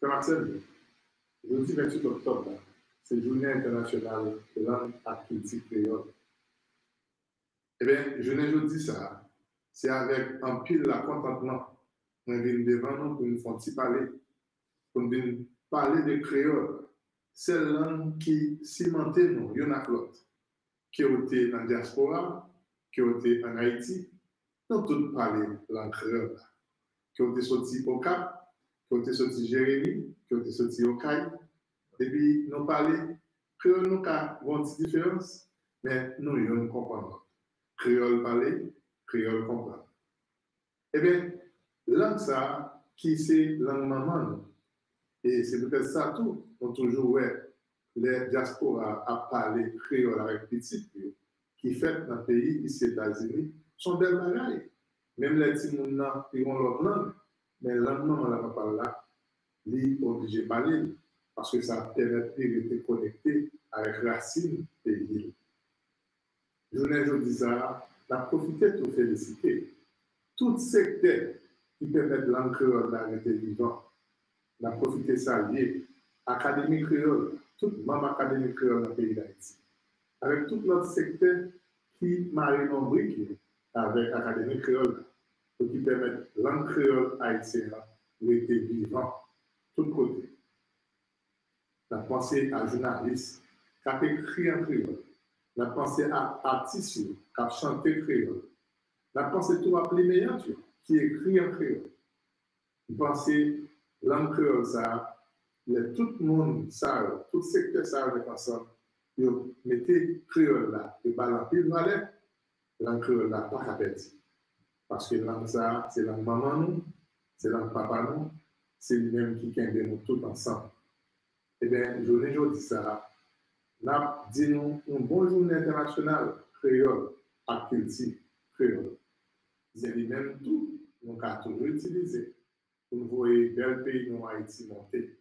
Frère Axel, jeudi 28 octobre, c'est Journée internationale de langue et culture créole. Eh bien, je ne dis ça, c'est avec un pile la contentement. On vient devant nous pour nous faire parler, pour nous parler de créole. C'est la langue qui cimente nous, il y en a l'autre, qui a été dans la diaspora, qui a été en Haïti, nous tous parler langue créole, qui a été sorti au Cap, qui a été sorti Jérémy, qui a été sorti au Caille. Et puis, nous parler créole, nous avons une différence, mais nous comprenons. Créole parler, créole comprendre. Eh bien, langue ça, qui c'est langue maman, et c'est peut-être ça tout, on toujours ouais, les diasporas à parler créole avec petit, qui fait dans le pays, ici, aux États-Unis, sont belles bagailles. Même les petits gens qui ont leur langue, mais langue maman, là, on parle là, ils sont obligés de parler, parce que ça permet de rester connecté avec racines pays. Je dis ça, la profiter pour féliciter tout secteur qui permet de langue créole d'arrêter vivant. La profiter ça lié, Académie créole, toute même Académie créole dans le pays d'Haïti. Avec tout notre secteur qui marie nombrique avec Académie créole, pour qui permettre langue créole haïtienne d'être vivant, tout côté. La pensée à journalistes qui a écrit en créole. La pensée à artistes qui a chanté créole. La pensée tout à meilleur qui écrit en créole. La pensée langue créole ça, tout le monde ça, tout secteur ça avec ensemble, ils mettez créole là, et par pile valeur, langue créole là pas qu'à perdre. Parce que langue ça, c'est langue maman nous, c'est langue papa nous, c'est lui-même qui gagne nous tous ensemble. Eh bien, je dis ça. Là, dis-nous une bonne journée internationale créole à culture créole. C'est lui-même tout, nous avons toujours utilisé pour nous voir bel pays nous Haïti monter.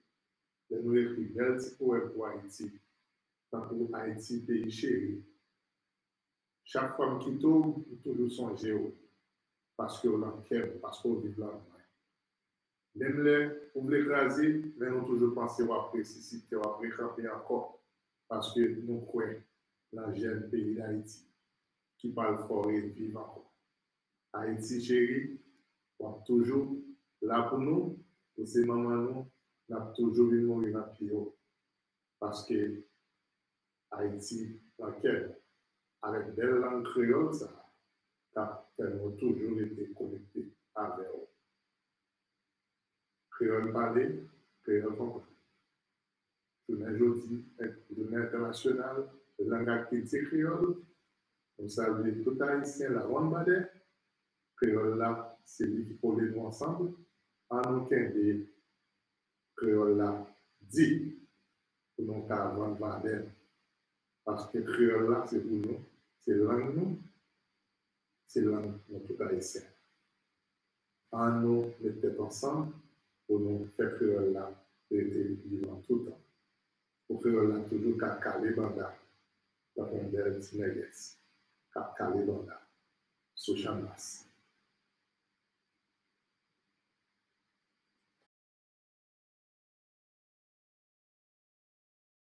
Nous écrit bel petit poème pour Haïti, pour Haïti, pays chéri. Chaque fois que je tombe, je toujours songer parce qu'on en cœur, parce qu'on vit là. Même les, on l'écraser, mais nous toujours penser à apprécier, à réclamper encore. Parce que nous croyons dans le jeune pays d'Haïti, qui parle fort et vivant encore. Haïti chéri, on est toujours là pour nous, pour ces mamans, nous avons toujours vu mourir dans le pied. Parce que Haïti, dans lequel, avec des langues créoles, ça a toujours été connecté avec eux. Créole parler, créole comprendre. Aujourd'hui, journée internationale de langue activité créole. Nous saluons tout haïtien, la ronde badé. Créole là, c'est lui qui pose nous ensemble. En aucun des créole là dit pour nous faire ronde badé. Parce que créole là, c'est pour nous, c'est langue nous, c'est langue de tout haïtien. En nous mettre ensemble pour nous faire créole là, rester vivant tout le temps. Pour créole là, toujours qu'à caler banda. Dans un bel petit négoce, cap calé dans la sous-chamas.